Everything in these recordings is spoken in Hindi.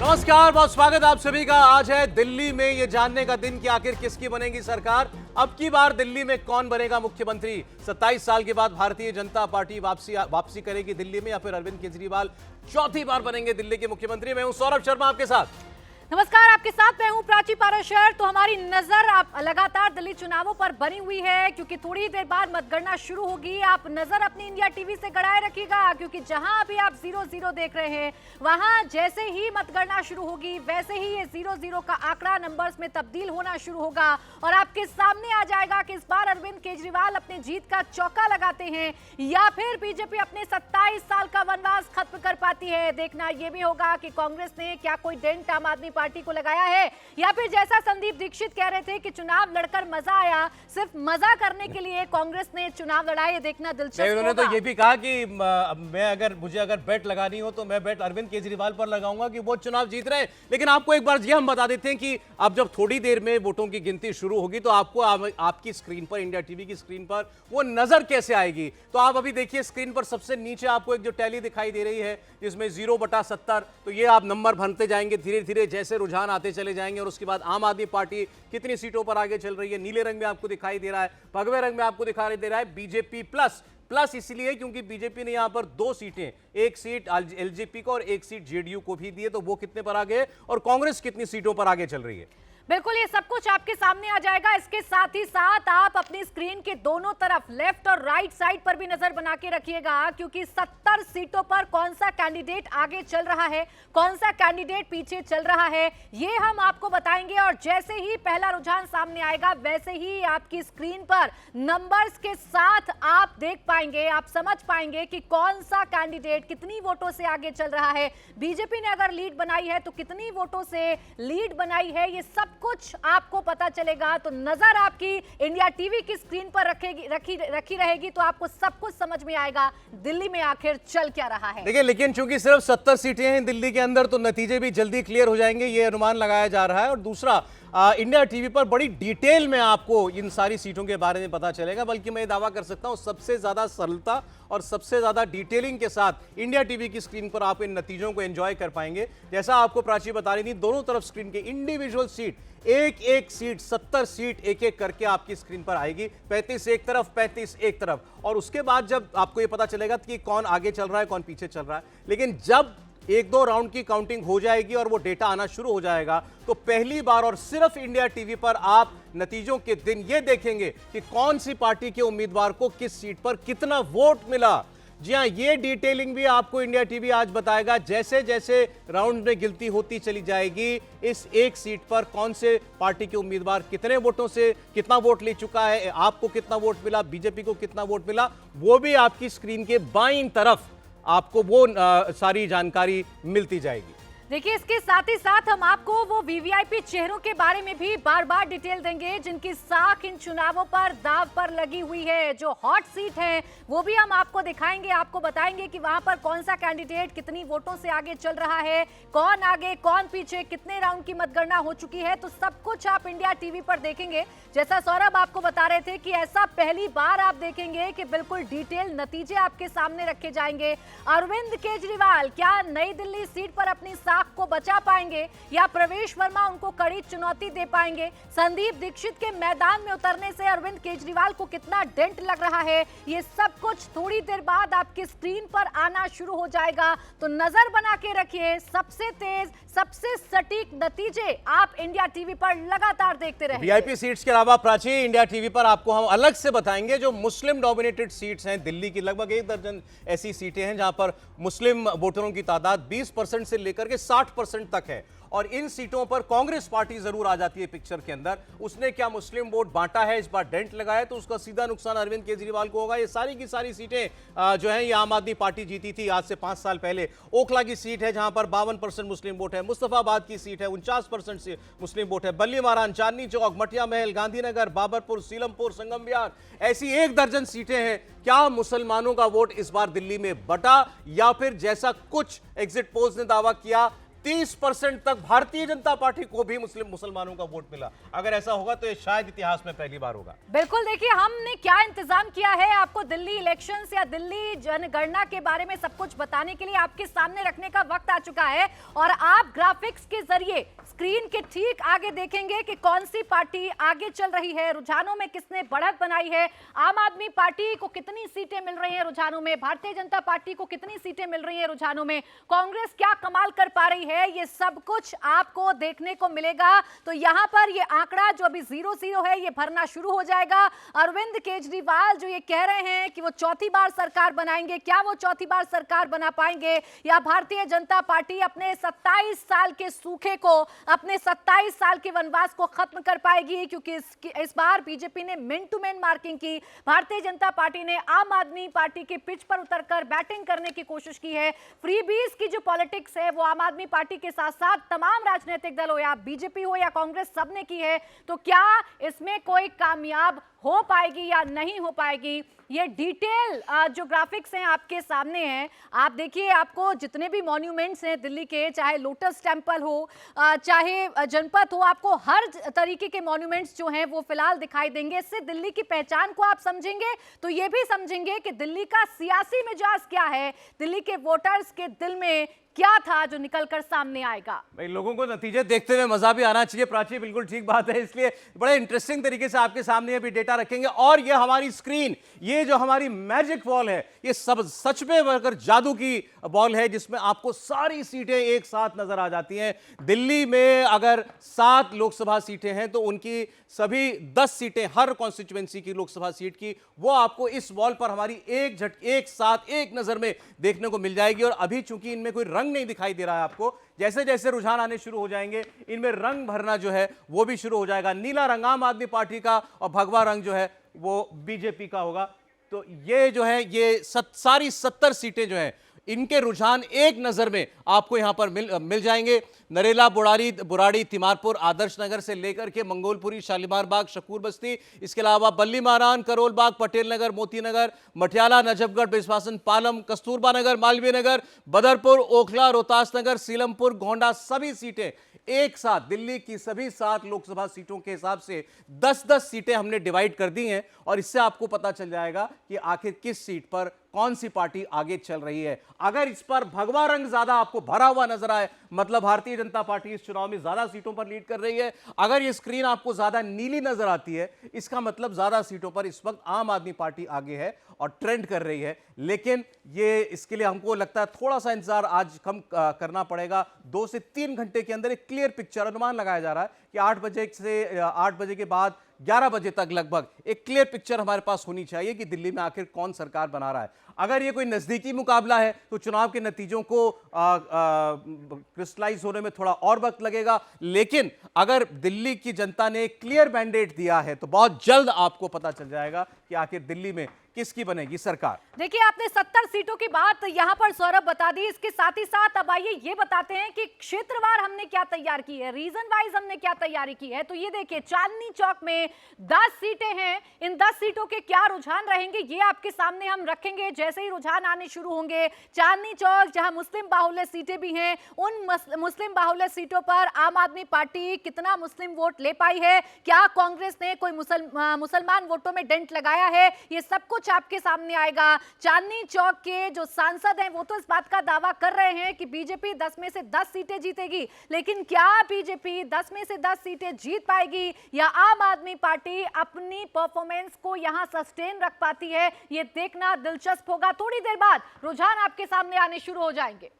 नमस्कार, बहुत स्वागत आप सभी का। आज है दिल्ली में ये जानने का दिन कि आखिर किसकी बनेगी सरकार। अब की बार दिल्ली में कौन बनेगा मुख्यमंत्री। 27 साल के बाद भारतीय जनता पार्टी वापसी करेगी दिल्ली में, या फिर अरविंद केजरीवाल चौथी बार बनेंगे दिल्ली के मुख्यमंत्री। मैं हूं सौरभ शर्मा आपके साथ। नमस्कार, आपके साथ मैं हूं प्राची पाराशर। तो हमारी नजर आप लगातार दिल्ली चुनावों पर बनी हुई है, क्योंकि थोड़ी ही देर बाद मतगणना शुरू होगी। आप नजर अपनी इंडिया टीवी से गड़ाए रखिएगा, क्योंकि जहां अभी आप 0-0 देख रहे हैं, वहां जैसे ही मतगणना शुरू होगी वैसे ही ये 0-0 का आंकड़ा नंबर्स में तब्दील होना शुरू होगा और आपके सामने आ जाएगा कि इस बार अरविंद केजरीवाल अपनी जीत का चौका लगाते हैं या फिर बीजेपी अपने 27 साल का वनवास खत्म कर पाती है। देखना यह भी होगा कि कांग्रेस ने क्या कोई डेंट आम आदमी पार्टी को लगाया है, या फिर जैसा संदीप दीक्षित कह रहे थे कि चुनाव लड़कर मजा आया, सिर्फ मजा करने के लिए कांग्रेस ने चुनाव लड़ा। ये देखना दिलचस्प होगा। उन्होंने तो ये भी कहा कि मुझे अगर बेट लगानी हो तो मैं बेट अरविंद केजरीवाल पर लगाऊंगा कि वो चुनाव जीत रहे हैं। लेकिन आपको एक बार ये हम बता देते हैं कि अब जब थोड़ी देर में वोटों की गिनती शुरू होगी तो आपको आपकी स्क्रीन पर, इंडिया टीवी की स्क्रीन पर वो नजर कैसे आएगी। तो आप अभी देखिए स्क्रीन पर सबसे नीचे आपको एक जो टैली दिखाई दे रही है जिसमें 0/70, तो ये आप नंबर भरते जाएंगे धीरे धीरे जैसे रुझान आते चले जाएंगे। और उसके बाद आम आदमी पार्टी कितनी सीटों पर आगे चल रही है, नीले रंग में आपको दिखाई दे रहा है, भगवे रंग में आपको दिखाई दे रहा है बीजेपी प्लस इसलिए क्योंकि बीजेपी ने यहां पर 2 सीटें, एक सीट एलजेपी को और एक सीट जेडीयू को भी दी है। तो वो कितने पर आगे है और कांग्रेस कितनी सीटों पर आगे चल रही है, बिल्कुल ये सब कुछ आपके सामने आ जाएगा। इसके साथ ही साथ आप अपनी स्क्रीन के दोनों तरफ लेफ्ट और राइट साइड पर भी नजर बना के रखिएगा, क्योंकि 70 सीटों पर कौन सा कैंडिडेट आगे चल रहा है, कौन सा कैंडिडेट पीछे चल रहा है, ये हम आपको बताएंगे। और जैसे ही पहला रुझान सामने आएगा वैसे ही आपकी स्क्रीन पर नंबर्स के साथ आप देख पाएंगे, आप समझ पाएंगे कि कौन सा कैंडिडेट कितनी वोटों से आगे चल रहा है। बीजेपी ने अगर लीड बनाई है तो कितनी वोटों से लीड बनाई है, ये सब कुछ आपको पता चलेगा। तो नजर आपकी इंडिया टीवी की स्क्रीन पर रखी रहेगी तो आपको सब कुछ समझ में आएगा दिल्ली में आखिर चल क्या रहा है। देखिए, लेकिन चूंकि सिर्फ 70 सीटें हैं दिल्ली के अंदर तो नतीजे भी जल्दी क्लियर हो जाएंगे, ये अनुमान लगाया जा रहा है। और दूसरा, इंडिया टीवी पर बड़ी डिटेल में आपको इन सारी सीटों के बारे में पता चलेगा, बल्कि मैं दावा कर सकता हूं सबसे ज्यादा सरलता और सबसे ज्यादा डिटेलिंग के साथ इंडिया टीवी की स्क्रीन पर आप इन नतीजों को एंजॉय कर पाएंगे। जैसा आपको प्राची बता रही थी, दोनों तरफ स्क्रीन के इंडिविजुअल सीट, एक सीट, 70 सीट एक एक करके आपकी स्क्रीन पर आएगी। 35 एक तरफ, 35 एक तरफ। और उसके बाद जब आपको यह पता चलेगा कि कौन आगे चल रहा है, कौन पीछे चल रहा है, लेकिन जब 1-2 राउंड की काउंटिंग हो जाएगी और वो डेटा आना शुरू हो जाएगा तो पहली बार और सिर्फ इंडिया टीवी पर आप नतीजों के दिन ये देखेंगे कि कौन सी पार्टी के उम्मीदवार को किस सीट पर कितना वोट मिला। जी हां, ये डिटेलिंग भी आपको इंडिया टीवी आज बताएगा। जैसे जैसे राउंड में गिनती होती चली जाएगी, इस एक सीट पर कौन से पार्टी के उम्मीदवार कितने वोटों से कितना वोट ले चुका है, आपको कितना वोट मिला, बीजेपी को कितना वोट मिला, वो भी आपकी स्क्रीन के बाईं तरफ आपको वो सारी जानकारी मिलती जाएगी। देखिए, इसके साथ ही साथ हम आपको वो वीवीआईपी चेहरों के बारे में भी बार बार डिटेल देंगे जिनकी साख इन चुनावों पर दाव पर लगी हुई है। जो हॉट सीट है वो भी हम आपको दिखाएंगे, आपको बताएंगे कि वहां पर कौन सा कैंडिडेट कितनी वोटों से आगे चल रहा है, कौन आगे कौन पीछे, कितने राउंड की मतगणना हो चुकी है। तो सब कुछ आप इंडिया टीवी पर देखेंगे। जैसा सौरभ आपको बता रहे थे कि ऐसा पहली बार आप देखेंगे कि बिल्कुल डिटेल नतीजे आपके सामने रखे जाएंगे। अरविंद केजरीवाल क्या नई दिल्ली सीट पर अपनी को बचा पाएंगे या प्रवेश वर्मा उनको कड़ी चुनौती दे पाएंगे। संदीप दीक्षित के मैदान में उतरने से अरविंद केजरीवाल को कितना डेंट लग रहा है, ये सब कुछ थोड़ी देर बाद आपकी स्क्रीन पर आना शुरू हो जाएगा। तो नजर बना के रखिए, सबसे तेज सबसे सटीक नतीजे आप इंडिया टीवी पर लगातार देखते रहेंगे। वीआईपी सीट्स के अलावा प्राची, इंडिया टीवी पर आपको हम अलग से बताएंगे जो मुस्लिम डोमिनेटेड सीट्स हैं दिल्ली की। लगभग 1 दर्जन ऐसी सीटें हैं जहां पर मुस्लिम वोटरों की तादाद 20% से लेकर के 60% तक है। और इन सीटों पर कांग्रेस पार्टी जरूर आ जाती है पिक्चर के अंदर। उसने क्या मुस्लिम वोट बांटा है, इस बार डेंट लगाया, तो उसका सीधा नुकसान अरविंद केजरीवाल को होगा। ये सारी की सारी सीटें जो हैं ये आम आदमी पार्टी जीती थी आज से 5 साल पहले। ओखला की सीट है जहां पर 52% मुस्लिम वोट है। मुस्तफाबाद की सीट है, 49% से मुस्लिम वोट है। बल्ली मारान, चांदनी चौक, मटिया महल, गांधीनगर, बाबरपुर, सीलमपुर, संगम विहार, ऐसी 1 दर्जन सीटें हैं। क्या मुसलमानों का वोट इस बार दिल्ली में बटा, या फिर जैसा कुछ एग्जिट पोल्स ने दावा किया 30% तक भारतीय जनता पार्टी को भी मुसलमानों का वोट मिला। अगर ऐसा होगा तो ये शायद इतिहास में पहली बार होगा। बिल्कुल, देखिए हमने क्या इंतजाम किया है आपको दिल्ली इलेक्शंस या दिल्ली जनगणना के बारे में सब कुछ बताने के लिए आपके सामने रखने का वक्त आ चुका है। और आप ग्राफिक्स के जरिए स्क्रीन के ठीक आगे देखेंगे कि कौन सी पार्टी आगे चल रही है, रुझानों में किसने बढ़त बनाई है, आम आदमी पार्टी को कितनी सीटें मिल रही हैं रुझानों में, भारतीय जनता पार्टी को कितनी सीटें मिल रही हैं रुझानों में, कांग्रेस क्या कमाल कर पा रही है, ये सब कुछ आपको देखने को मिलेगा। तो यहां पर ये आंकड़ा जो अभी 0-0 है ये भरना शुरू हो जाएगा। अरविंद केजरीवाल जो ये कह रहे हैं कि वो चौथी बार सरकार बनाएंगे, क्या वो चौथी बार सरकार बना पाएंगे या भारतीय जनता पार्टी अपने 27 साल के सूखे को, अपने 27 साल के वनवास को खत्म कर पाएगी? क्योंकि इस बार बीजेपी ने मेन टू मेन मार्किंग की, भारतीय जनता पार्टी ने आम आदमी पार्टी के पिच पर उतरकर बैटिंग करने की कोशिश की है। फ्रीबीज की जो पॉलिटिक्स है वो आम आदमी पार्टी के साथ साथ तमाम राजनीतिक दल हो या बीजेपी हो या कांग्रेस, सबने की है। तो क्या इसमें कोई कामयाब हो पाएगी या नहीं हो पाएगी, ये डिटेल जो ग्राफिक्स हैं आपके सामने हैं। आप देखिए, आपको जितने भी मॉन्यूमेंट्स हैं दिल्ली के, चाहे लोटस टेम्पल हो, चाहे जनपथ हो, आपको हर तरीके के मॉन्यूमेंट्स जो हैं वो फिलहाल दिखाई देंगे। इससे दिल्ली की पहचान को आप समझेंगे तो ये भी समझेंगे कि दिल्ली का सियासी मिजाज क्या है, दिल्ली के वोटर्स के दिल में क्या था जो निकलकर सामने आएगा। भाई लोगों को नतीजे देखते हुए मजा भी आना चाहिए। प्राची बिल्कुल ठीक बात है, इसलिए बड़े इंटरेस्टिंग तरीके से आपके सामने अभी डेटा रखेंगे। और ये हमारी स्क्रीन, ये जो हमारी मैजिक बॉल है, ये सब सच में अगर जादू की बॉल है जिसमें आपको सारी सीटें एक साथ नजर आ जाती हैं। दिल्ली में अगर 7 लोकसभा सीटें हैं तो उनकी सभी 10 सीटें, हर कॉन्स्टिट्यूएंसी की लोकसभा सीट की, वो आपको इस बॉल पर हमारी एक साथ एक नजर में देखने को मिल जाएगी। और अभी चूंकि इनमें कोई रंग नहीं दिखाई दे रहा है आपको, जैसे जैसे रुझान आने शुरू हो जाएंगे इनमें रंग भरना जो है वो भी शुरू हो जाएगा। नीला रंग आम आदमी पार्टी का और भगवा रंग जो है वो बीजेपी का होगा। तो ये जो है ये सारी 70 सीटें जो हैं इनके रुझान एक नजर में आपको यहां पर मिल जाएंगे। नरेला, बुराड़ी, तिमारपुर, आदर्श नगर से लेकर के मंगोलपुरी, शालीमार बाग, शकूर बस्ती, इसके अलावा बल्ली मारान, करोल बाग, पटेल नगर, मोती नगर, मटियाला, नजफगढ़, बिस्वासन, पालम, कस्तूरबा नगर, मालवीय नगर, बदरपुर, ओखला, रोहतास नगर, सीलमपुर, गोंडा, सभी सीटें एक साथ दिल्ली की सभी 7 लोकसभा सीटों के हिसाब से 10-10 सीटें हमने डिवाइड कर दी हैं। और इससे आपको पता चल जाएगा कि आखिर किस सीट पर कौन सी पार्टी आगे चल रही है। अगर इस पर भगवा रंग ज्यादा आपको भरा हुआ नजर आए, मतलब भारतीय जनता पार्टी इस चुनाव में ज्यादा सीटों पर लीड कर रही है। अगर ये स्क्रीन आपको ज्यादा नीली नजर आती है, इसका मतलब ज्यादा सीटों पर इस वक्त आम आदमी पार्टी आगे है और ट्रेंड कर रही है। लेकिन ये इसके लिए हमको लगता है थोड़ा सा इंतजार आज कम करना पड़ेगा। 2 से 3 घंटे के अंदर एक क्लियर पिक्चर, अनुमान लगाया जा रहा है कि 8 बजे के बाद 11 बजे तक लगभग एक क्लियर पिक्चर हमारे पास होनी चाहिए कि दिल्ली में आखिर कौन सरकार बना रहा है। अगर ये कोई नजदीकी मुकाबला है तो चुनाव के नतीजों को क्रिस्टलाइज होने में थोड़ा और वक्त लगेगा। लेकिन अगर दिल्ली की जनता ने क्लियर मैंडेट दिया है तो बहुत जल्द आपको पता चल जाएगा कि आखिर दिल्ली में किसकी बनेगी सरकार। देखिए, आपने 70 सीटों की बात यहां पर सौरभ बता दी। इसके साथ ही साथ अब आइए ये बताते हैं कि क्षेत्रवार हमने क्या तैयार की है, रीजन वाइज हमने क्या तैयारी की है। तो ये देखिए, चांदनी चौक में 10 सीटें हैं। इन 10 सीटों के क्या रुझान रहेंगे ये आपके सामने हम रखेंगे जैसे ही रुझान आने शुरू होंगे। चांदनी चौक जहां मुस्लिम बाहुल्य सीटें भी हैं, उन मुस्लिम बाहुल्य सीटों पर आम आदमी पार्टी कितना मुस्लिम वोट ले पाई है, क्या कांग्रेस ने कोई मुसलमान वोटों में डेंट लगाया है, ये सब कुछ आपके सामने आएगा। चांदनी चौक के जो सांसद हैं वो तो इस बात का दावा कर रहे हैं कि बीजेपी 10 में से 10 सीटें जीतेगी, लेकिन क्या बीजेपी 10 में से 10 सीटें जीत पाएगी या आम आदमी पार्टी अपनी परफॉर्मेंस को यहां सस्टेन रख पाती है, ये देखना दिलचस्प होगा। थोड़ी देर बाद रुझान आपके सामने आने शुरू हो जाएंगे।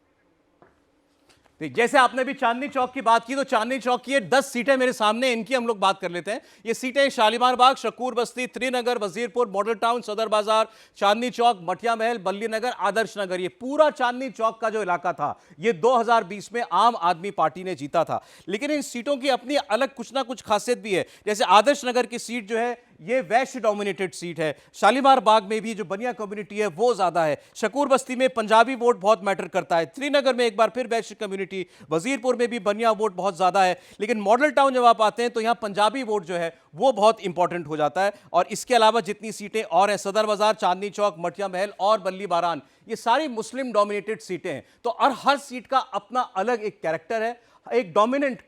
जैसे आपने भी चांदनी चौक की बात की, तो चांदनी चौक की 10 सीटें मेरे सामने, इनकी हम लोग बात कर लेते हैं। ये सीटें शालीमार बाग, शकूर बस्ती, त्रिनगर, वजीरपुर, मॉडल टाउन, सदर बाजार, चांदनी चौक, मटिया महल, बल्ली नगर, आदर्श नगर, ये पूरा चांदनी चौक का जो इलाका था ये 2020 में आम आदमी पार्टी ने जीता था। लेकिन इन सीटों की अपनी अलग कुछ ना कुछ खासियत भी है। जैसे आदर्श नगर की सीट जो है ये वैश्य डोमिनेटेड सीट है। शालीमार बाग में भी जो बनिया कम्युनिटी है वो ज्यादा है। शकूर बस्ती में पंजाबी वोट बहुत मैटर करता है। श्रीनगर में एक बार फिर वैश्य कम्युनिटी, वजीरपुर में भी बनिया वोट बहुत ज्यादा है। लेकिन मॉडल टाउन जब आप आते हैं तो यहां पंजाबी वोट जो है वो बहुत इंपॉर्टेंट हो जाता है। और इसके अलावा जितनी सीटें और हैं, सदर बाजार, चांदनी चौक, मटिया महल और बल्ली बारान, ये सारी मुस्लिम डोमिनेटेड सीटें हैं। तो और हर सीट का अपना अलग एक कैरेक्टर है, एक डोमिनेंट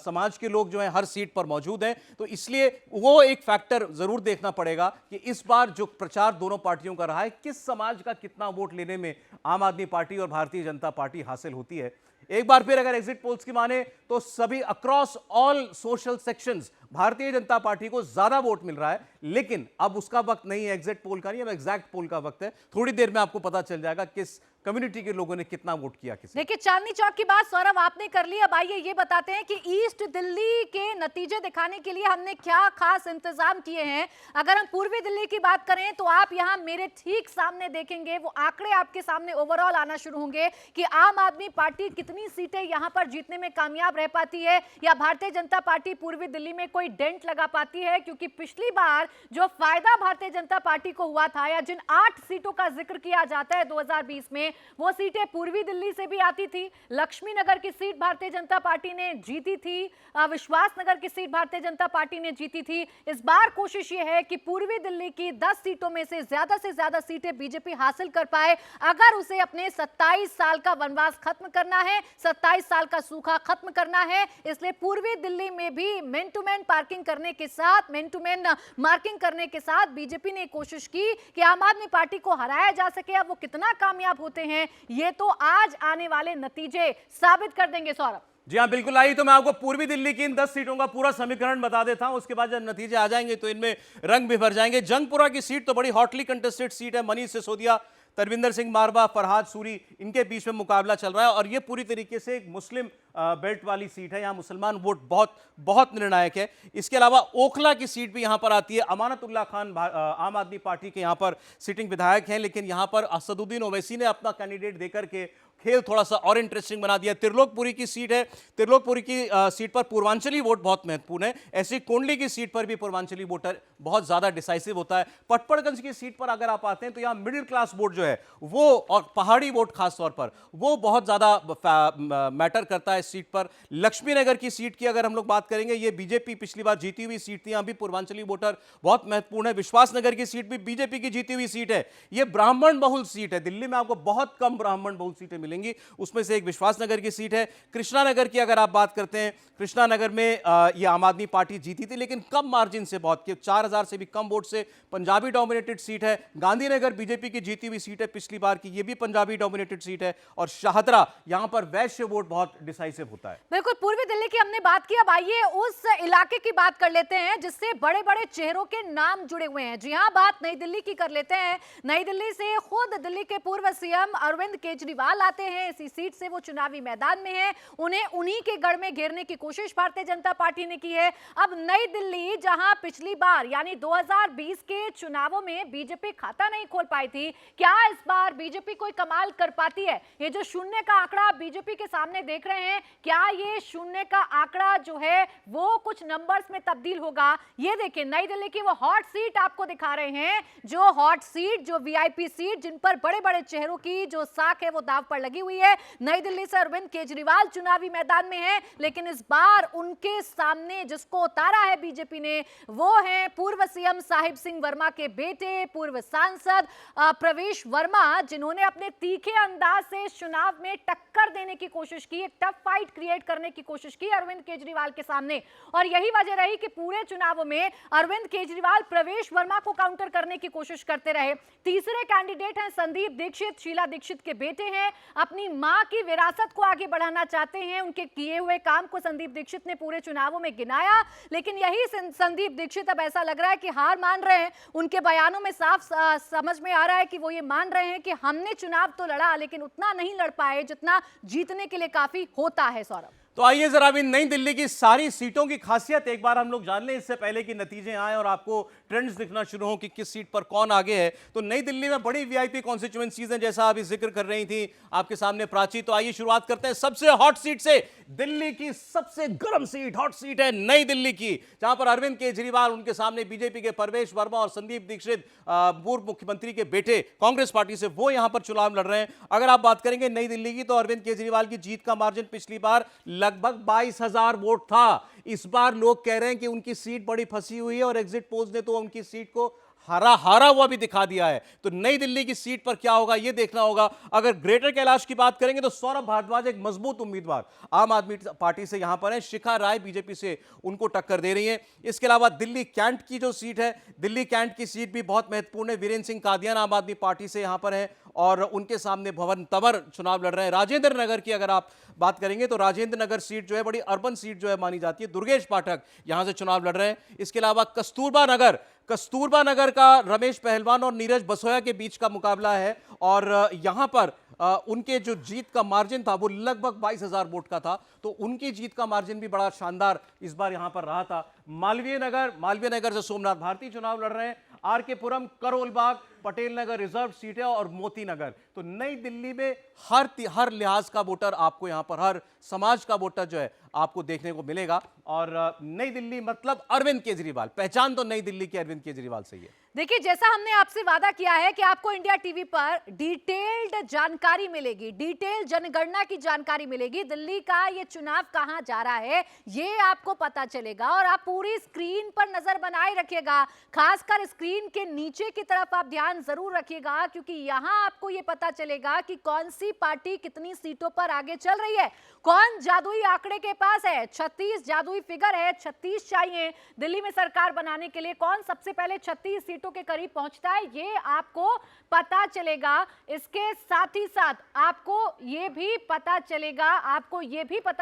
समाज के लोग जो हैं हर सीट पर मौजूद हैं। तो इसलिए वो एक फैक्टर जरूर देखना पड़ेगा कि इस बार जो प्रचार दोनों पार्टियों का रहा है, किस समाज का कितना वोट लेने में आम आदमी पार्टी और भारतीय जनता पार्टी हासिल होती है। एक बार फिर अगर एग्जिट पोल्स की माने तो सभी across all social sections Bharatiya Janata party को ज्यादा वोट मिल रहा है। लेकिन अब उसका वक्त नहीं है एग्जिट पोल का, नहीं, अब एग्जैक्ट पोल का वक्त है। थोड़ी देर में आपको पता चल जाएगा किस कम्युनिटी के लोगों ने कितना वोट किया। किसी देखिए, चांदनी चौक की बात सौरभ आपने कर ली। अब आइए ये बताते हैं कि ईस्ट दिल्ली के नतीजे दिखाने के लिए हमने क्या खास इंतजाम किए हैं। अगर हम पूर्वी दिल्ली की बात करें तो आप यहां मेरे ठीक सामने देखेंगे, वो आंकड़े आपके सामने ओवरऑल आना शुरू होंगे कि आम आदमी पार्टी कितनी सीटें यहां पर जीतने में कामयाब रह पाती है, या भारतीय जनता पार्टी पूर्वी दिल्ली में कोई डेंट लगा पाती है। क्योंकि पिछली बार जो फायदा भारतीय जनता पार्टी को हुआ था, या जिन 8 सीटों का जिक्र किया जाता है 2020 में, वो सीटें पूर्वी दिल्ली से भी आती थी। लक्ष्मी नगर की सीट भारतीय जनता पार्टी ने जीती थी, विश्वास नगर की सीट भारतीय जनता पार्टी ने जीती थी। इस बार कोशिश ये है कि पूर्वी दिल्ली की 10 सीटों में से ज्यादा सीटें बीजेपी हासिल कर पाए, अगर उसे अपने 27 साल का वनवास खत्म करना है, 27 साल का सूखा खत्म करना है। इसलिए पूर्वी दिल्ली में भी मैन टू मैन पार्किंग करने के साथ, मैन टू मैन मार्किंग करने के साथ बीजेपी ने कोशिश की कि आम आदमी पार्टी को हराया जा सके। अब वो कितना कामयाब होते हैं ये तो आज आने वाले नतीजे साबित कर देंगे। सौरभ जी हाँ, बिल्कुल। आई तो मैं आपको पूर्वी दिल्ली की इन 10 सीटों का पूरा समीकरण बता देता हूं, उसके बाद जब नतीजे आ जाएंगे तो इनमें रंग भी भर जाएंगे। जंगपुरा की सीट तो बड़ी हॉटली कंटेस्टेड सीट है। मनीष सिसोदिया, तरविंदर सिंह मारवा, फरहाद सूरी, इनके बीच में मुकाबला चल रहा है। और ये पूरी तरीके से एक मुस्लिम बेल्ट वाली सीट है। यहाँ मुसलमान वोट बहुत बहुत निर्णायक है। इसके अलावा ओखला की सीट भी यहाँ पर आती है। अमानतुल्लाह खान आम आदमी पार्टी के यहाँ पर सिटिंग विधायक हैं, लेकिन यहाँ पर असदुद्दीन ओवैसी ने अपना कैंडिडेट देकर के खेल थोड़ा सा और इंटरेस्टिंग बना दिया। तिरलोकपुरी की सीट है। तिरलोकपुरी की सीट पर पूर्वांचली वोट बहुत महत्वपूर्ण है। ऐसी कोंडली की सीट पर भी पूर्वांचली वोटर बहुत ज्यादा डिसाइसिव होता है। पटपड़गंज की सीट पर अगर आप आते हैं तो यहाँ मिडिल क्लास वोट जो है वो, और पहाड़ी वोट खास तौर पर, वो बहुत ज्यादा मैटर करता है इस सीट पर। लक्ष्मी नगर की सीट की अगर हम लोग बात करेंगे, ये बीजेपी पिछली बार जीती हुई सीट थी, यहां भी पूर्वांचली वोटर बहुत महत्वपूर्ण है। विश्वास नगर की सीट भी बीजेपी की जीती हुई सीट है। ये ब्राह्मण बहुल सीट है। दिल्ली में आपको बहुत कम ब्राह्मण बहुल सीटें मिलेंगी, उसमें से एक विश्वास नगर की सीट है। कृष्णा नगर की अगर आप बात करते हैं, कृष्णा नगर में ये आम आदमी पार्टी जीती थी, लेकिन कम मार्जिन से, बहुत 4000 से भी कम वोट से। पंजाबी डोमिनेटेड सीट है। गांधीनगर बीजेपी की जीती हुई सीट है पिछली बार की, ये भी पंजाबी डोमिनेटेड सीट है। और शाहदरा, यहां पर वैश्य वोट बहुत डिसाइसिव होता है। बिल्कुल, पूर्वी दिल्ली की हमने बात की। अब आइए उस इलाके की बात कर लेते हैं जिससे बड़े बड़े चेहरों के नाम जुड़े हुए हैं। जी हां, बात नई दिल्ली की कर लेते हैं। नई दिल्ली से खुद दिल्ली के पूर्व सीएम अरविंद केजरीवाल आते हैं। इसी सीट से वो चुनावी मैदान में हैं। उन्हें उन्हीं के गढ़ में घेरने की कोशिश भारतीय जनता पार्टी ने की है। अब नई दिल्ली, जहां पिछली बार यानी 2020 के चुनावों में बीजेपी खाता नहीं खोल पाई थी, क्या इस बार बीजेपी कोई कमाल कर पाती है? ये जो शून्य का आंकड़ा बीजेपी के सामने देख रहे हैं, क्या ये शून्य का आंकड़ा जो है वो कुछ नंबर्स में तब्दील होगा? ये देखिए, नई दिल्ली की वो हॉट सीट आपको दिखा रहे हैं। जो हॉट सीट, जो वीआईपी सीट, जिन पर बड़े बड़े चेहरों की जो साख है वो दांव पर लगी हुई है। नई दिल्ली से अरविंद केजरीवाल चुनावी मैदान में है, लेकिन इस बार उनके सामने जिसको उतारा है बीजेपी ने, वो है पूर्व सीएम साहिब सिंह वर्मा के बेटे, पूर्व सांसद प्रवेश वर्मा, जिन्होंने अपने तीखे अंदाज से चुनाव में टक्कर देने की कोशिश की, एक टफ फाइट क्रिएट करने की कोशिश की अरविंद केजरीवाल के सामने। और यही वजह रही कि पूरे चुनावों में अरविंद केजरीवाल प्रवेश वर्मा को काउंटर करने की कोशिश करते रहे। तीसरे कैंडिडेट हैं संदीप दीक्षित, शीला दीक्षित के बेटे हैं। अपनी मां की विरासत को आगे बढ़ाना चाहते हैं। उनके किए हुए काम को संदीप दीक्षित ने पूरे चुनावों में गिनाया, लेकिन यही संदीप दीक्षित अब ऐसा लग रहा है कि हार मान रहे हैं। उनके बयानों में साफ समझ में आ रहा है कि वो ये मान रहे हैं कि हमने चुनाव तो लड़ा, लेकिन उतना नहीं लड़ पाए जितना जीतने के लिए काफी होता है। सौरभ तो आइए जरा अभी नई दिल्ली की सारी सीटों की खासियत एक बार हम लोग जान लें, इससे पहले कि नतीजे आए और आपको ट्रेंड्स दिखना शुरू हो कि किस सीट पर कौन आगे है। तो नई दिल्ली में बड़ी वीआईपी कॉन्स्टिट्यूएंसीज हैं, जैसा अभी जिक्र कर रही थी आपके सामने प्राची। तो आइए शुरुआत करते हैं सबसे हॉट सीट से। दिल्ली की सबसे गर्म सीट, हॉट सीट है नई दिल्ली की, जहां पर अरविंद केजरीवाल, उनके सामने बीजेपी के परवेश वर्मा और संदीप दीक्षित, पूर्व मुख्यमंत्री के बेटे, कांग्रेस पार्टी से, वो यहां पर चुनाव लड़ रहे हैं। अगर आप बात करेंगे नई दिल्ली की, तो अरविंद केजरीवाल की जीत का मार्जिन पिछली बार लगभग 22,000 वोट था। इस बार लोग कह रहे हैं कि उनकी सीट बड़ी फंसी हुई है और एग्जिट पोल्स ने तो उनकी सीट को हारा हुआ भी दिखा दिया है। तो नई दिल्ली की सीट पर क्या होगा यह देखना होगा। अगर ग्रेटर कैलाश की बात करेंगे तो सौरभ भारद्वाज एक मजबूत उम्मीदवार आम आदमी पार्टी से यहां पर है। शिखा राय बीजेपी से उनको टक्कर दे रही है। इसके अलावा दिल्ली कैंट की जो सीट है, दिल्ली कैंट की सीट भी बहुत महत्वपूर्ण है। वीरेंद्र सिंह कादियान आम आदमी पार्टी से यहां पर है और उनके सामने भवन तंवर चुनाव लड़ रहे हैं। राजेंद्र नगर की अगर आप बात करेंगे तो राजेंद्र नगर सीट जो है बड़ी अर्बन सीट जो है मानी जाती है। दुर्गेश पाठक यहां से चुनाव लड़ रहे हैं। इसके अलावा कस्तूरबा नगर का रमेश पहलवान और नीरज बसोया के बीच का मुकाबला है और यहां पर उनके जो जीत का मार्जिन था वो लगभग 22,000 वोट का था। तो उनकी जीत का मार्जिन भी बड़ा शानदार इस बार यहां पर रहा था। मालवीय नगर से सोमनाथ भारती चुनाव लड़ रहे हैं। आरके पुरम, करोल बाग, पटेल नगर रिजर्व सीट है और मोती नगर। तो नई दिल्ली में हर लिहाज का वोटर आपको यहां पर, हर समाज का वोटर जो है आपको देखने को मिलेगा। और नई दिल्ली मतलब अरविंद केजरीवाल, पहचान तो नई दिल्ली की अरविंद केजरीवाल से ही है। देखिए, जैसा हमने आपसे वादा किया है कि आपको इंडिया टीवी पर डिटेल्ड जानकारी मिलेगी, डिटेल जनगणना की जानकारी मिलेगी। दिल्ली का ये चुनाव कहां जा रहा है ये आपको पता चलेगा और आप पूरी स्क्रीन पर नजर बनाए रखिएगा। खासकर स्क्रीन के नीचे की तरफ आप ध्यान जरूर रखिएगा, क्योंकि यहां आपको ये पता चलेगा कि कौन सी पार्टी कितनी सीटों पर आगे चल रही है, कौन जादुई आंकड़े के पास है। 36 जादुई फिगर है, 36 चाहिए दिल्ली में सरकार बनाने के लिए। कौन सबसे पहले 36 सीटों के करीब पहुंचता है ये आपको पता चलेगा। इसके साथ ही साथ आपको ये भी पता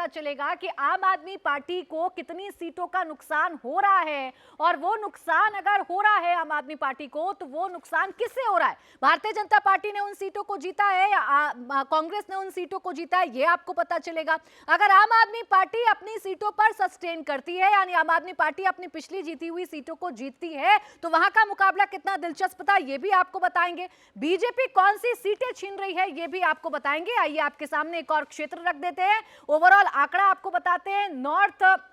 चलेगा कि आम आदमी पार्टी को कितनी सीटों का नुकसान हो रहा है, और वो नुकसान अगर हो रहा है आम आदमी पार्टी को तो वो नुकसान किससे हो रहा है। भारतीय जनता पार्टी ने उन सीटों को जीता है या कांग्रेस ने उन सीटों को जीता है, ये आपको पता चलेगा। अगर आम आदमी पार्टी अपनी सीटों पर सस्टेन करती है, यानी आम आदमी पार्टी अपनी पिछली जीती हुई सीटों को जीतती है, तो वहां का मुकाबला कितना दिलचस्प था ये भी आपको बताएंगे। बीजेपी कौन सी सीटें छीन रही है ये भी आपको बताएंगे। आइए आपके सामने एक और क्षेत्र रख देते हैं, ओवरऑल आंकड़ा आपको बताते हैं। नॉर्थ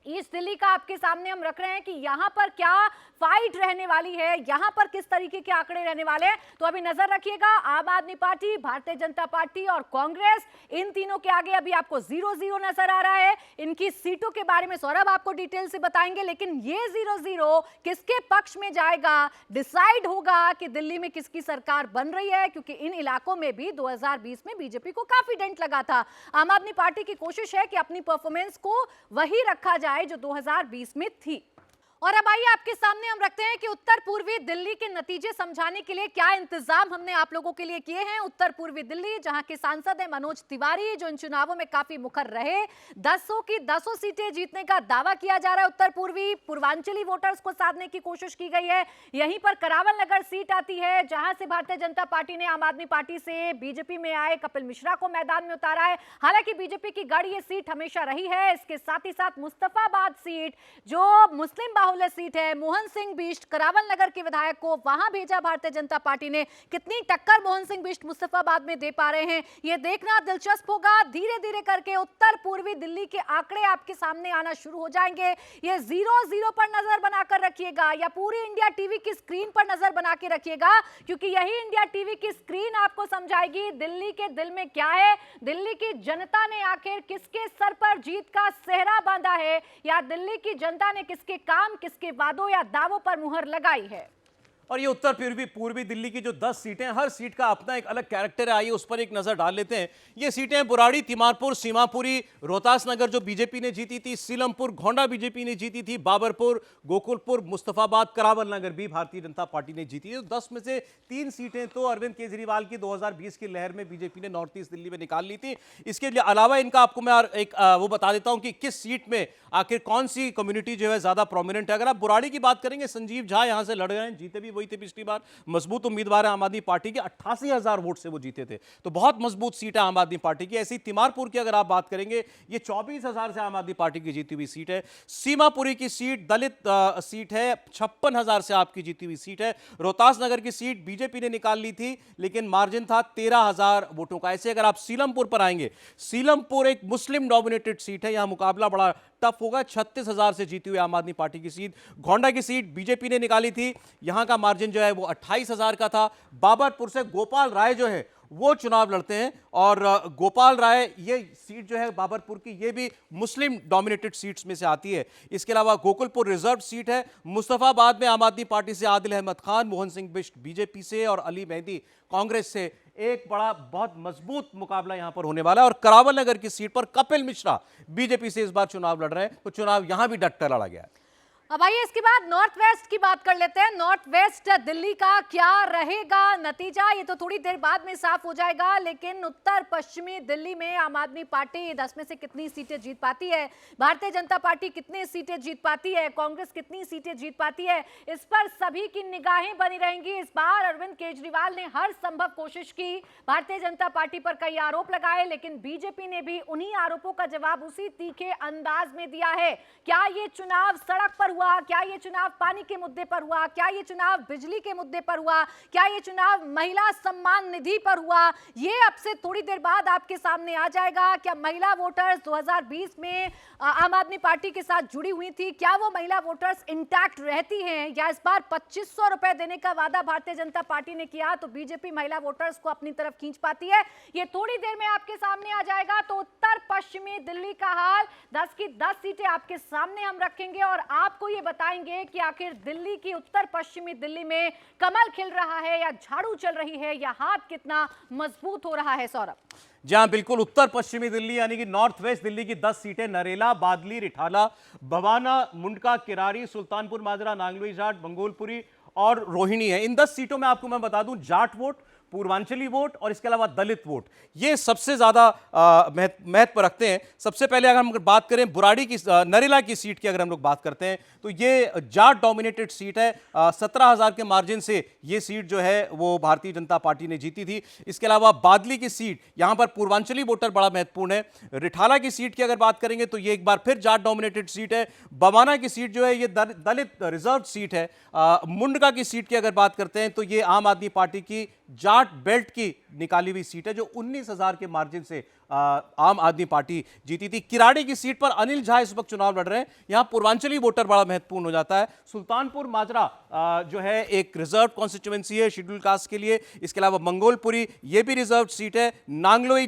ईस्ट दिल्ली का आपके सामने हम रख रहे हैं कि यहां पर क्या फाइट रहने वाली है, यहां पर किस तरीके के आंकड़े रहने वाले हैं। तो अभी नजर रखिएगा, आम आदमी पार्टी, भारतीय जनता पार्टी और कांग्रेस, इन तीनों के आगे अभी आपको 0-0 नजर आ रहा है। इनकी सीटों के बारे में सौरभ आपको डिटेल से बताएंगे, लेकिन ये 0-0 किसके पक्ष में जाएगा, डिसाइड होगा कि दिल्ली में किसकी सरकार बन रही है, क्योंकि इन इलाकों में भी 2020 में बीजेपी को काफी डेंट लगा था। आम आदमी पार्टी की कोशिश है कि अपनी परफॉर्मेंस को वही रखा जाए जो 2020 में थी। और अब आइए आपके सामने हम रखते हैं कि उत्तर पूर्वी दिल्ली के नतीजे समझाने के लिए क्या इंतजाम हमने आप लोगों के लिए किए हैं। उत्तर पूर्वी दिल्ली, जहां के सांसद हैं मनोज तिवारी, जो इन चुनावों में काफी मुखर रहे, 10 की 10 सीटें जीतने का दावा किया जा रहा है। उत्तर पूर्वी पूर्वांचली वोटर्स को साधने की कोशिश की गई है। यहीं पर करावल नगर सीट आती है, जहां से भारतीय जनता पार्टी ने आम आदमी पार्टी से बीजेपी में आए कपिल मिश्रा को मैदान में उतारा है। हालांकि बीजेपी की गढ़ ये सीट हमेशा रही है। इसके साथ ही साथ मुस्तफाबाद सीट, जो मुस्लिम सीट है, मोहन सिंह बिष्ट, करावल नगर के विधायक को वहां भेजा भारतीय जनता पार्टी ने। कितनी टक्कर मोहन सिंह बिष्ट मुस्तफाबाद में दे पा रहे हैं ये देखना दिलचस्प होगा। धीरे धीरे करके उत्तर पूर्वी दिल्ली के आंकड़े आपके सामने आना शुरू हो जाएंगे। ये 0-0 पर नजर बनाकर रखिएगा या पूरी इंडिया टीवी की स्क्रीन पर नजर बना के रखिएगा, क्योंकि यही इंडिया टीवी की स्क्रीन आपको समझाएगी दिल्ली के दिल में क्या है, दिल्ली की जनता ने आखिर किसके सर पर जीत का सेहरा बांधा है, या दिल्ली की जनता ने किसके काम, किसके वादों या दावों पर मुहर लगाई है। और ये उत्तर पूर्वी दिल्ली की जो 10 सीटें, हर सीट का अपना एक अलग कैरेक्टर है। आइए उस पर एक नजर डाल लेते हैं। ये सीटें बुराड़ी, तिमारपुर, सीमापुरी, रोहतास नगर जो बीजेपी ने जीती थी, सीलमपुर, गोंडा बीजेपी ने जीती थी, बाबरपुर, गोकुलपुर, मुस्तफाबाद, करावल नगर भी भारतीय जनता पार्टी ने जीती है। 10 में से 3 सीटें तो अरविंद केजरीवाल की 2020 की लहर में बीजेपी ने नॉर्थ ईस्ट दिल्ली में निकाल ली थी। इसके अलावा इनका आपको मैं एक वो बता देता हूं कि किस सीट में आखिर कौन सी कम्युनिटी जो है ज्यादा प्रोमिनेंट है। अगर आप बुराड़ी की बात करेंगे, संजीव झा यहां से लड़ रहे हैं, जीते भी वही थे पिछली बार, मजबूत उम्मीदवार है आम आदमी पार्टी के, 88,000 वोट से वो जीते थे, तो बहुत मजबूत सीट है आम आदमी पार्टी की। ऐसी तिमारपुर की अगर आप बात करेंगे, ये 24,000 से आम आदमी पार्टी की जीती हुई सीट है। सीमापुरी की सीट दलित सीट है, 56,000 से आपकी जीती हुई सीट है। रोहतास नगर की सीट बीजेपी ने निकाल ली थी, लेकिन मार्जिन था 13,000 वोटों का। ऐसे अगर आप सीलमपुर पर आएंगे, सीलमपुर एक मुस्लिम डोमिनेटेड सीट है, यहां मुकाबला बड़ा टफ होगा। 36,000 से जीती हुई आम आदमी पार्टी की सीट। गोंडा की सीट बीजेपी ने निकाली थी, यहां का मार्जिन जो है वो 28,000 का था। बाबरपुर से गोपाल राय जो है वो चुनाव लड़ते हैं, और गोपाल राय ये सीट जो है बाबरपुर की, ये भी मुस्लिम डोमिनेटेड सीट्स में से आती है। इसके अलावा गोकुलपुर रिजर्व सीट है। मुस्तफाबाद में आम आदमी पार्टी से आदिल अहमद खान, मोहन सिंह बिष्ट बीजेपी से और अली मेहदी कांग्रेस से एक बड़ा बहुत मजबूत मुकाबला यहां पर होने वाला है। और करावल नगर की सीट पर कपिल मिश्रा बीजेपी से इस बार चुनाव लड़ रहे हैं, तो चुनाव यहां भी डट कर लड़ा गया है। अब आइए इसके बाद नॉर्थ वेस्ट की बात कर लेते हैं। नॉर्थ वेस्ट दिल्ली का क्या रहेगा नतीजा, ये तो थोड़ी देर बाद में साफ हो जाएगा, लेकिन उत्तर पश्चिमी दिल्ली में आम आदमी पार्टी 10 में से कितनी सीटें जीत पाती है, भारतीय जनता पार्टी कितनी सीटें जीत पाती है, कांग्रेस कितनी सीटें जीत पाती है, इस पर सभी की निगाहें बनी रहेंगी। इस बार अरविंद केजरीवाल ने हर संभव कोशिश की, भारतीय जनता पार्टी पर कई आरोप लगाए, लेकिन बीजेपी ने भी उन्हीं आरोपों का जवाब उसी तीखे अंदाज में दिया है। क्या ये चुनाव सड़क पर हुआ, क्या ये चुनाव पानी के मुद्दे पर हुआ, क्या ये चुनाव बिजली के मुद्दे पर हुआ, क्या ये चुनाव महिला सम्मान निधि पर हुआ, ये अब से थोड़ी देर बाद आपके सामने आ जाएगा। क्या महिला वोटर्स 2020 में आम आदमी पार्टी के साथ जुड़ी हुई थी, क्या वो महिला वोटर्स इंटैक्ट रहती हैं, या इस बार 2500 रुपए देने का वादा भारतीय जनता पार्टी ने किया तो बीजेपी महिला वोटर्स को अपनी तरफ खींच पाती है, ये थोड़ी देर में आपके सामने आ जाएगा। तो उत्तर पश्चिमी दिल्ली का हाल, 10 की 10 सीटें आपके सामने हम रखेंगे और आपको ये बताएंगे कि आखिर दिल्ली की, उत्तर पश्चिमी दिल्ली में कमल खिल रहा है या झाड़ू चल रही है, या हाथ कितना मजबूत हो रहा है। सौरभ जी हाँ, बिल्कुल, उत्तर पश्चिमी दिल्ली यानी कि नॉर्थ वेस्ट दिल्ली की 10 सीटें नरेला, बादली, रिठाला, बवाना, मुंडका, किरारी, सुल्तानपुर माजरा, नांगलोई जाट, मंगोलपुरी और रोहिणी है। इन 10 सीटों में आपको मैं बता दूं, जाट वोट, पूर्वांचली वोट और इसके अलावा दलित वोट, ये सबसे ज्यादा महत्व रखते हैं। सबसे पहले अगर हम बात करें बुराड़ी की, नरेला की सीट की अगर हम लोग बात करते हैं, तो ये जाट डोमिनेटेड सीट है। 17,000 के मार्जिन से ये सीट जो है वो भारतीय जनता पार्टी ने जीती थी। इसके अलावा बादली की सीट, यहां पर पूर्वांचली वोटर बड़ा महत्वपूर्ण है। रिठाला की सीट की अगर बात करेंगे तो ये एक बार फिर जाट डोमिनेटेड सीट है। बवाना की सीट जो है ये दलित रिजर्व सीट है। मुंडका की सीट की अगर बात करते हैं तो ये आम आदमी पार्टी की जाट बेल्ट की निकाली हुई सीट है, जो 19,000 के मार्जिन से आम आदमी पार्टी जीती थी। किराड़ी की सीट पर अनिल झा इस वक्त चुनाव लड़ रहे हैं, यहां पूर्वांचली वोटर बड़ा महत्वपूर्ण हो जाता है। सुल्तानपुर माजरा जो है एक रिजर्व कॉन्स्टिट्यूएंसी है शेड्यूल कास्ट के लिए। इसके अलावा मंगोलपुरी ये भी रिजर्व सीट है। नांगलोई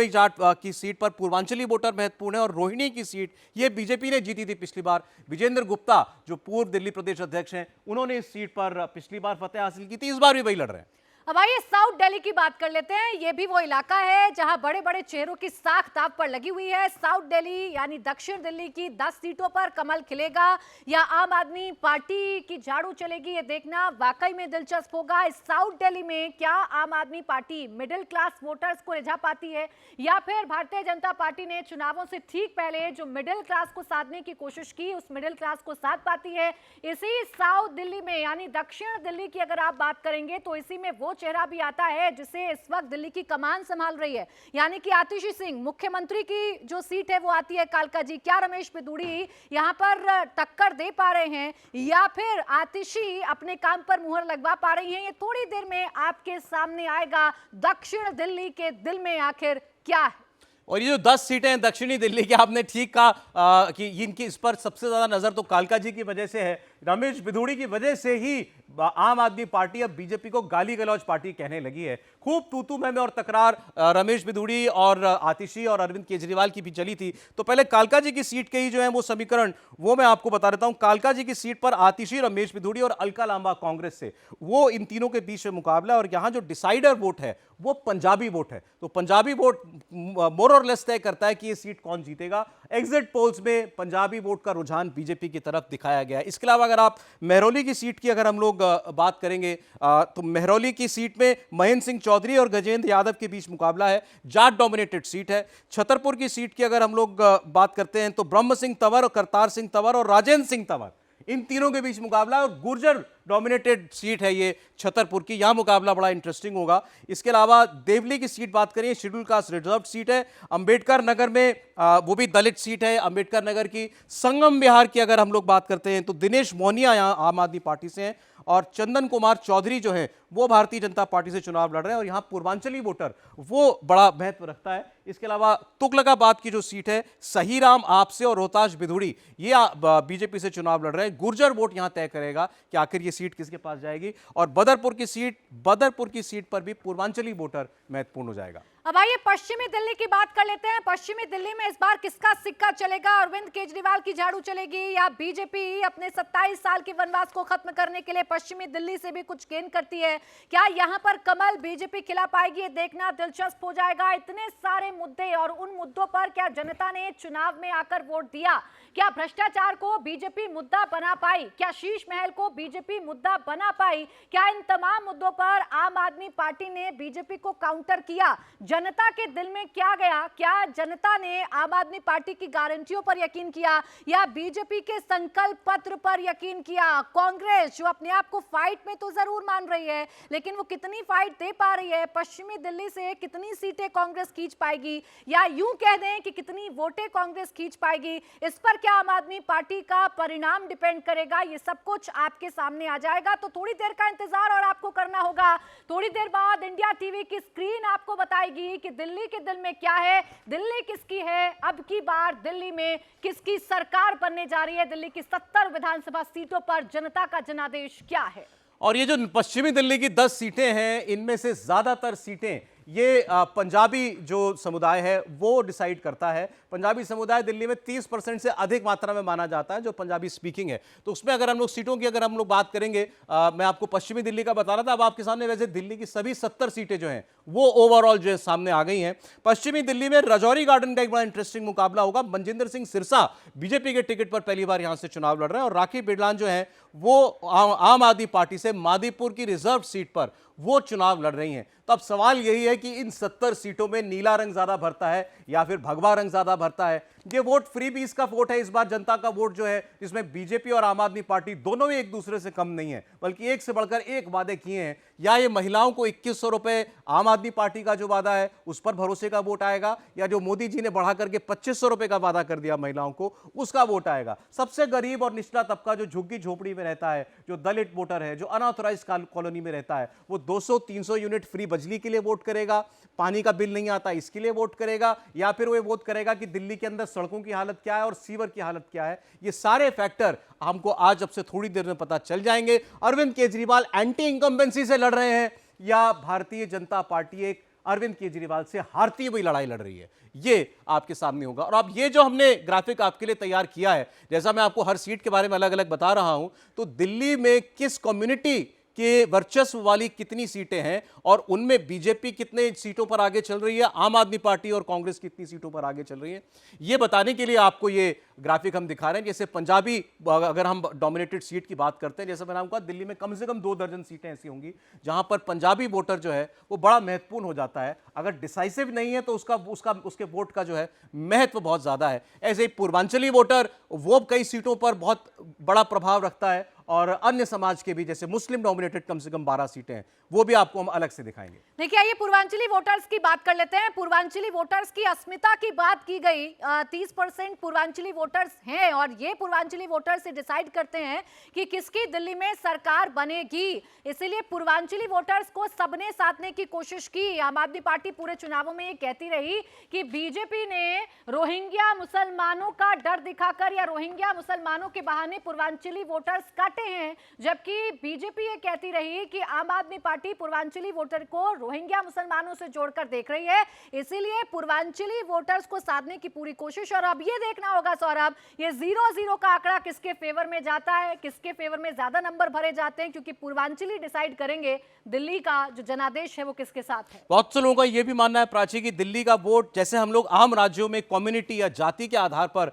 जाट की सीट पर पूर्वांचली वोटर महत्वपूर्ण है। और रोहिणी की सीट ये बीजेपी ने जीती थी पिछली बार। विजेंद्र गुप्ता जो पूर्व दिल्ली प्रदेश अध्यक्ष हैं, उन्होंने इस सीट पर पिछली बार फतेह हासिल की थी, इस बार भी वही लड़ रहे हैं। अब आइए साउथ दिल्ली की बात कर लेते हैं। ये भी वो इलाका है जहां बड़े बड़े चेहरों की साख ताक पर लगी हुई है। साउथ दिल्ली यानी दक्षिण दिल्ली की 10 सीटों पर कमल खिलेगा या आम आदमी पार्टी की झाड़ू चलेगी, ये देखना वाकई में दिलचस्प होगा। इस साउथ दिल्ली में क्या आम आदमी पार्टी मिडिल क्लास वोटर्स को रिझा पाती है, या फिर भारतीय जनता पार्टी ने चुनावों से ठीक पहले जो मिडिल क्लास को साधने की कोशिश की, उस मिडिल क्लास को साध पाती है। इसी साउथ दिल्ली में यानी दक्षिण दिल्ली की अगर आप बात करेंगे तो इसी में वो चेहरा भी आता है जिसे इस वक्त दिल्ली की कमान संभाल रही है, यानी कि आतिशी सिंह। मुख्यमंत्री की जो सीट है वो आती है कालका जी। क्या रमेश बिधूड़ी यहां पर टक्कर दे पा रहे हैं, या फिर आतिशी अपने काम पर मुहर लगवा पा रही हैं, ये थोड़ी देर में आपके सामने आएगा। दक्षिण दिल्ली के दिल में आखिर क्या है। और ये जो 10 सीटें हैं दक्षिणी दिल्ली की, आपने ठीक कहा कि इनकी इस पर सबसे ज्यादा नजर तो कालका जी की वजह से है। रमेश बिधूड़ी की वजह से ही आम आदमी पार्टी अब बीजेपी को गाली गलौज पार्टी कहने लगी है। खूब तू मैं और तकरार रमेश बिधूड़ी और आतिशी और अरविंद केजरीवाल की भी चली थी। तो पहले कालका जी की सीट के ही जो है वो समीकरण वो मैं आपको बता देता हूं। कालका जी की सीट पर आतिशी, रमेश बिधूड़ी और अलका लांबा कांग्रेस से, वो इन तीनों के बीच में मुकाबला। और यहां जो डिसाइडर वोट है वो पंजाबी वोट है। तो पंजाबी वोट मोर और लेस तय करता है कि ये सीट कौन जीतेगा। एग्जिट पोल्स में पंजाबी वोट का रुझान बीजेपी की तरफ दिखाया गया है। इसके अलावा अगर आप महरौली की सीट की अगर हम लोग बात करेंगे तो महरौली की सीट में महेंद्र सिंह चौधरी और गजेंद्र यादव के बीच मुकाबला है, जाट डोमिनेटेड सीट है। छतरपुर की सीट की अगर हम लोग बात करते हैं तो ब्रह्म सिंह तंवर और करतार सिंह तंवर और राजेंद्र सिंह तंवर, इन तीनों के बीच मुकाबला है। और गुर्जर डोमिनेटेड सीट है ये छतरपुर की, यहां मुकाबला बड़ा इंटरेस्टिंग होगा। इसके अलावा देवली की सीट बात करें, शेड्यूल कास्ट रिजर्व सीट है। अंबेडकर नगर में वो भी दलित सीट है अंबेडकर नगर की। संगम विहार की अगर हम लोग बात करते हैं तो दिनेश मोहनिया यहाँ आम आदमी पार्टी से हैं और चंदन कुमार चौधरी जो है वो भारतीय जनता पार्टी से चुनाव लड़ रहे हैं और यहां पूर्वांचली वोटर वो बड़ा महत्व रखता है। इसके अलावा तुगलकाबाद की जो सीट है सहीराम आपसे और रोहताश बिधुड़ी, ये बीजेपी से चुनाव लड़ रहे हैं। गुर्जर वोट यहां तय करेगा कि आखिर ये सीट किसके पास जाएगी। और बदरपुर की सीट पर भी पूर्वांचली वोटर महत्वपूर्ण हो जाएगा। अब आइए पश्चिमी दिल्ली की बात कर लेते हैं। पश्चिमी दिल्ली में इस बार किसका सिक्का चलेगा? अरविंद केजरीवाल की झाड़ू चलेगी या बीजेपी अपने 27 साल के वनवास को खत्म करने के लिए पश्चिमी दिल्ली से भी कुछ गेन करती है? क्या यहां पर कमल बीजेपी खिला पाएगी? ये देखना दिलचस्प हो जाएगा। इतने सारे मुद्दे और उन मुद्दों पर क्या जनता ने चुनाव में आकर वोट दिया? क्या भ्रष्टाचार को बीजेपी मुद्दा बना पाई? क्या शीश महल को बीजेपी मुद्दा बना पाई? क्या इन तमाम मुद्दों पर आम आदमी पार्टी ने बीजेपी को काउंटर किया? जनता के दिल में क्या गया? क्या जनता ने आम आदमी पार्टी की गारंटियों पर यकीन किया या बीजेपी के संकल्प पत्र पर यकीन किया? कांग्रेस जो अपने आप को फाइट में तो जरूर मान रही है, लेकिन वो कितनी फाइट दे पा रही है? पश्चिमी दिल्ली से कितनी सीटें कांग्रेस खींच पाएगी या यूं कह दें कि कितनी वोटें कांग्रेस खींच पाएगी? इस पर क्या आम आदमी पार्टी का परिणाम डिपेंड करेगा? ये सब कुछ आपके सामने आ जाएगा, तो थोड़ी देर का इंतजार और आपको करना होगा। थोड़ी देर बाद इंडिया टीवी की स्क्रीन आपको बताएगी कि दिल्ली के दिल में क्या है, दिल्ली किसकी है, अब की बार दिल्ली में किसकी सरकार बनने जा रही है, दिल्ली की 70 विधानसभा सीटों पर जनता का जनादेश क्या है। और ये जो पश्चिमी दिल्ली की 10 सीटें हैं, इनमें से ज्यादातर सीटें ये पंजाबी जो समुदाय है वो डिसाइड करता है। पंजाबी समुदाय दिल्ली में 30% से अधिक मात्रा में माना जाता है जो पंजाबी स्पीकिंग है। तो उसमें अगर हम लोग सीटों की अगर हम लोग बात करेंगे, मैं आपको पश्चिमी दिल्ली का बता रहा था, अब आपके सामने वैसे दिल्ली की सभी 70 सीटें जो हैं वो ओवरऑल जो है सामने आ गई हैं। पश्चिमी दिल्ली में राजौरी गार्डन का एक बड़ा इंटरेस्टिंग मुकाबला होगा। मनजिंदर सिंह सिरसा बीजेपी के टिकट पर पहली बार यहां से चुनाव लड़ रहे हैं और राखी बिरलान जो है वो आम आदमी पार्टी से मादीपुर की रिजर्व सीट पर वो चुनाव लड़ रही हैं। तो अब सवाल यही है कि इन 70 सीटों में नीला रंग ज्यादा भरता है या फिर भगवा रंग ज्यादा भरता है। ये वोट फ्री बीस का वोट है इस बार, जनता का वोट जो है जिसमें बीजेपी और आम आदमी पार्टी दोनों ही एक दूसरे से कम नहीं है, बल्कि एक से बढ़कर एक वादे किए हैं। या ये महिलाओं को 2100 रुपए आम आदमी पार्टी का जो वादा है उस पर भरोसे का वोट आएगा, या जो मोदी जी ने बढ़ा करके 2500 रुपए का वादा कर दिया महिलाओं को उसका वोट आएगा। सबसे गरीब और निचला तबका जो झुग्गी झोपड़ी में रहता है, जो दलित वोटर है, जो अनऑथराइज कॉलोनी में रहता है, वो 200-300 यूनिट फ्री बिजली के लिए वोट करेगा, पानी का बिल नहीं आता इसके लिए वोट करेगा, या फिर वो वोट करेगा कि दिल्ली के अंदर सड़कों की हालत क्या है और सीवर की हालत क्या है। ये सारे फैक्टर हमको आज अब से थोड़ी देर में पता चल जाएंगे। अरविंद केजरीवाल एंटी इनकम्बेंसी से लड़ रहे हैं या भारतीय जनता पार्टी एक अरविंद केजरीवाल से हारती हुई लड़ाई लड़ रही है, ये आपके सामने होगा। और अब ये जो हमने ग्राफिक आपके लिए तैयार किया है, जैसा मैं आपको हर सीट के बारे में अलग अलग बता रहा हूं, तो दिल्ली में किस कम्युनिटी के वर्चस्व वाली कितनी सीटें हैं और उनमें बीजेपी कितने सीटों पर आगे चल रही है, आम आदमी पार्टी और कांग्रेस कितनी सीटों पर आगे चल रही है, ये बताने के लिए आपको ये ग्राफिक हम दिखा रहे हैं। जैसे पंजाबी, अगर हम डोमिनेटेड सीट की बात करते हैं, जैसे मैंने आपको कहा दिल्ली में कम से कम 2 दर्जन सीटें ऐसी होंगी जहां पर पंजाबी वोटर जो है वो बड़ा महत्वपूर्ण हो जाता है। अगर डिसाइसिव नहीं है तो उसके वोट का जो है महत्व बहुत ज्यादा है। ऐसे ही पूर्वांचली वोटर वो कई सीटों पर बहुत बड़ा प्रभाव रखता है, और अन्य समाज के भी जैसे मुस्लिम डोमिनेटेड कम से कम 12 सीटें हैं, वो भी आपको हम अलग से दिखाएंगे। देखिए, आइए पूर्वांचली वोटर्स की बात कर लेते हैं। पूर्वांचली वोटर्स की अस्मिता की बात की गई। 30% पूर्वांचली वोटर्स हैं और ये पूर्वांचली वोटर्स से डिसाइड करते हैं कि किसकी दिल्ली में सरकार बनेगी। इसीलिए पूर्वांचली वोटर्स को सबने साधने की कोशिश की। आम आदमी पार्टी पूरे चुनावों में ये कहती रही कि बीजेपी ने रोहिंग्या मुसलमानों का डर दिखाकर या रोहिंग्या मुसलमानों के बहाने पूर्वांचली वोटर्स काटे हैं, जबकि बीजेपी ये कहती रही कि आम आदमी पार्टी पूर्वांचली वोटर को रोहिंग्या मुसलमानों से जोड़कर देख रही है। इसीलिए पूर्वांचली वोटर्स को साधने की पूरी कोशिश। और अब ये देखना होगा सौरभ, ये 0-0 का आंकड़ा किसके फेवर में जाता है, किसके फेवर में ज्यादा नंबर भरे जाते हैं, क्योंकि पूर्वांचली डिसाइड करेंगे दिल्ली का जो जनादेश है वो किसके साथ है। बहुत से लोगों का यह भी मानना है प्राची कि दिल्ली का वोट, जैसे हम लोग आम राज्यों में कम्युनिटी या जाति के आधार पर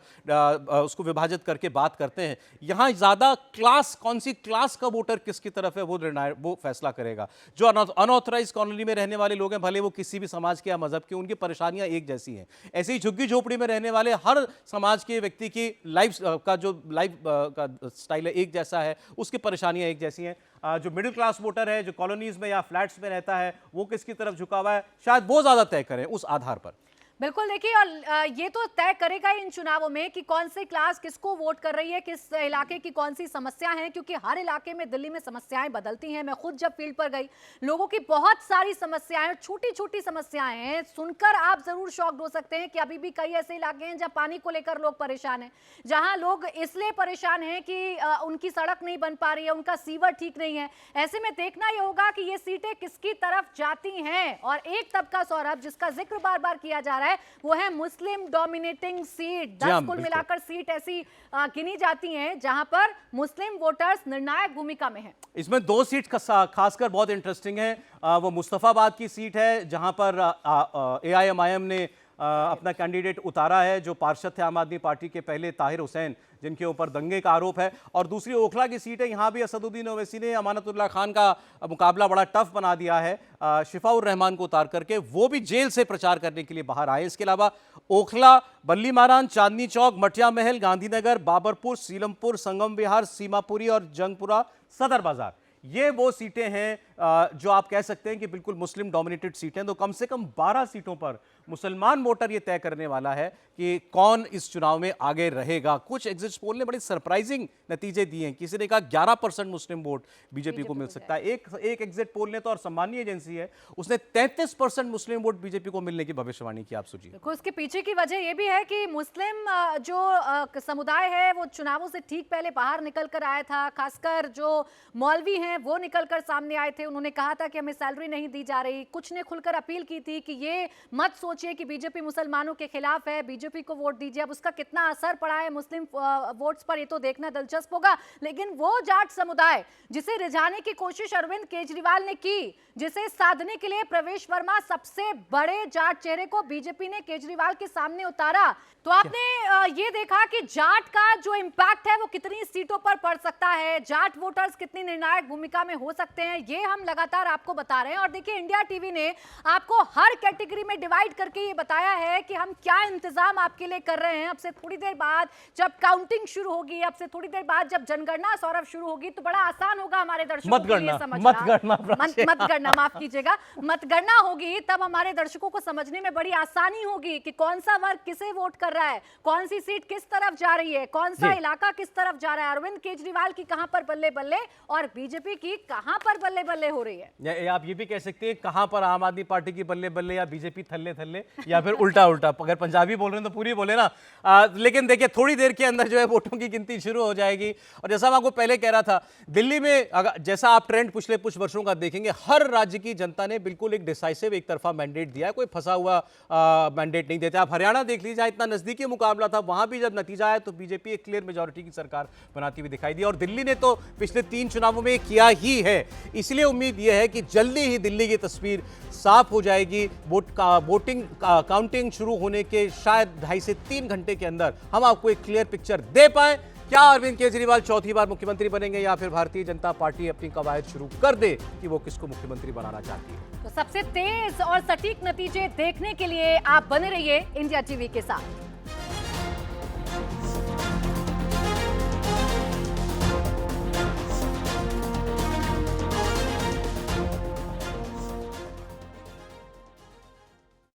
उसको विभाजित करके बात करते हैं, यहां ज्यादा क्लास कौन सी क्लास का वोटर किसकी तरफ है वो फैसला करेगा। जो अनऑथराइज कॉलोनी में रहने वाले लोग हैं, भले वो किसी भी समाज के या मजहब के, उनकी परेशानियां एक जैसी हैं। ऐसे ही झुग्गी झोपड़ी में रहने वाले हर समाज के व्यक्ति की लाइफ का जो लाइफ का स्टाइल है एक जैसा है, उसकी परेशानियां एक जैसी हैं। जो मिडिल क्लास वोटर है, जो कॉलोनीज में या फ्लैट्स में रहता है, वो किसकी तरफ झुका हुआ है, शायद वो ज्यादा तय करें उस आधार पर। बिल्कुल, देखिए, और ये तो तय करेगा इन चुनावों में कि कौन सी क्लास किसको वोट कर रही है, किस इलाके की कौन सी समस्या है, क्योंकि हर इलाके में दिल्ली में समस्याएं बदलती हैं। मैं खुद जब फील्ड पर गई, लोगों की बहुत सारी समस्याएं, छोटी छोटी समस्याएं हैं, सुनकर आप जरूर शॉक्ड हो सकते हैं कि अभी भी कई ऐसे इलाके हैं जहां पानी को लेकर लोग परेशान हैं, जहां लोग इसलिए परेशान हैं कि उनकी सड़क नहीं बन पा रही है, उनका सीवर ठीक नहीं है। ऐसे में देखना ये होगा कि ये सीटें किसकी तरफ जाती हैं। और एक तबका, सौरभ, जिसका जिक्र बार बार किया जा रहा है, वो है मुस्लिम डोमिनेटिंग सीट। 10 कुल मिलाकर सीट ऐसी गिनी जाती हैं जहां पर मुस्लिम वोटर्स निर्णायक भूमिका में हैं। इसमें 2 सीट खासकर बहुत इंटरेस्टिंग है। वो मुस्तफाबाद की सीट है जहां पर AIMIM ने अपना कैंडिडेट उतारा है, जो पार्षद थे आम आदमी पार्टी के पहले, ताहिर हुसैन, जिनके ऊपर दंगे का आरोप है। और दूसरी ओखला की सीट है, यहाँ भी असदुद्दीन ओवैसी ने अमानतुल्लाह खान का मुकाबला बड़ा टफ बना दिया है, शिफाउर रहमान को उतार करके। वो भी जेल से प्रचार करने के लिए बाहर आए। इसके अलावा ओखला, बल्ली मारान, चांदनी चौक, मटिया महल, गांधीनगर, बाबरपुर, सीलमपुर, संगम विहार, सीमापुरी और जंगपुरा सदर बाजार, ये वो सीटें हैं जो आप कह सकते हैं कि बिल्कुल मुस्लिम डोमिनेटेड सीटें। तो कम से कम 12 सीटों पर मुसलमान वोटर ये तय करने वाला है कि कौन इस चुनाव में आगे रहेगा। कुछ एग्जिट पोल ने बड़े सरप्राइजिंग नतीजे दिए हैं। किसी ने कहा 11% मुस्लिम वोट बीजेपी को मिल सकता है। एक एग्जिट पोल ने तो, और सम्मानीय एजेंसी है, उसने 33% मुस्लिम वोट बीजेपी को मिलने की भविष्यवाणी की। आप सोचिए, उसके पीछे की वजह यह भी है कि मुस्लिम जो समुदाय है वो चुनावों से ठीक पहले बाहर निकल कर आया था। खासकर जो मौलवी हैं वो निकल कर सामने आए थे। उन्होंने कहा था कि हमें सैलरी नहीं दी जा रही। कुछ ने खुलकर अपील की थी कि ये मत सोचिए कि बीजेपी मुसलमानों के खिलाफ है, बीजेपी को वोट दीजिए। अब उसका कितना असर पड़ा है मुस्लिम वोट्स पर, ये तो देखना दिलचस्प होगा। लेकिन वो जाट समुदाय जिसे रिझाने की कोशिश अरविंद केजरीवाल ने की, जिसे साधने के लिए प्रवेश वर्मा, सबसे बड़े जाट चेहरे को बीजेपी ने केजरीवाल के सामने उतारा, तो आपने ये देखा कि जाट का जो इंपैक्ट है वो कितनी सीटों पर पड़ सकता है, जाट वोटर्स कितनी निर्णायक भूमिका में हो सकते हैं, ये हम लगातार आपको बता रहे हैं। और देखिए, इंडिया टीवी ने आपको हर कैटेगरी में डिवाइड करके ये बताया है कि हम क्या इंतजाम आपके लिए कर रहे हैं। अब से थोड़ी देर बाद जब काउंटिंग शुरू होगी, अब से थोड़ी देर बाद जब जनगणना, सौरभ, शुरू होगी, तो बड़ा आसान होगा हमारे दर्शकों के लिए समझना, माफ कीजिएगा, मतगणना होगी, तब हमारे दर्शकों को समझने में बड़ी आसानी होगी कि कौन सा वर्ग किसे वोट कर रहा है, कौन सी सीट किस तरफ जा रही है, कौन सा इलाका किस तरफ जा रहा है, अरविंद केजरीवाल की कहां पर बल्ले बल्ले और बीजेपी की कहां पर बल्ले बल्ले हो रही है। आप ये भी कह सकते हैं कहां पर आम आदमी पार्टी की बल्ले बल्ले या बीजेपी थल्ले थल्ले, या फिर उल्टा उल्टा। अगर पंजाबी बोल रहे हैं तो पूरी बोले ना। लेकिन देखिए, थोड़ी देर के अंदर जो है वोटों की गिनती शुरू हो जाएगी। और जैसा मैं आपको पहले कह रहा था, दिल्ली में अगर जैसा आप ट्रेंड पिछले कुछ वर्षों का देखेंगे, हर राज्य की जनता ने बिल्कुल एक डिसाइसिव, एक तरफा मैंडेट दिया है, कोई फंसा हुआ मैंडेट नहीं देते। आप हरियाणा देख लीजिए, इतना नजदीकी मुकाबला था, वहां भी जब नतीजा आया तो बीजेपी एक क्लियर मेजॉरिटी की सरकार बनाती हुई दिखाई दी। और दिल्ली ने तो पिछले 3 चुनावों में किया ही है। इसलिए उम्मीद यह है कि जल्दी ही दिल्ली की तस्वीर साफ हो जाएगी। वोटिंग काउंटिंग शुरू होने के शायद 2.5 से 3 घंटे के अंदर हम आपको एक क्लियर पिक्चर दे पाए। क्या अरविंद केजरीवाल चौथी बार मुख्यमंत्री बनेंगे, या फिर भारतीय जनता पार्टी अपनी कवायद शुरू कर दे कि वो किसको मुख्यमंत्री बनाना चाहती है। तो सबसे तेज और सटीक नतीजे देखने के लिए आप बने रहिए इंडिया टीवी के साथ।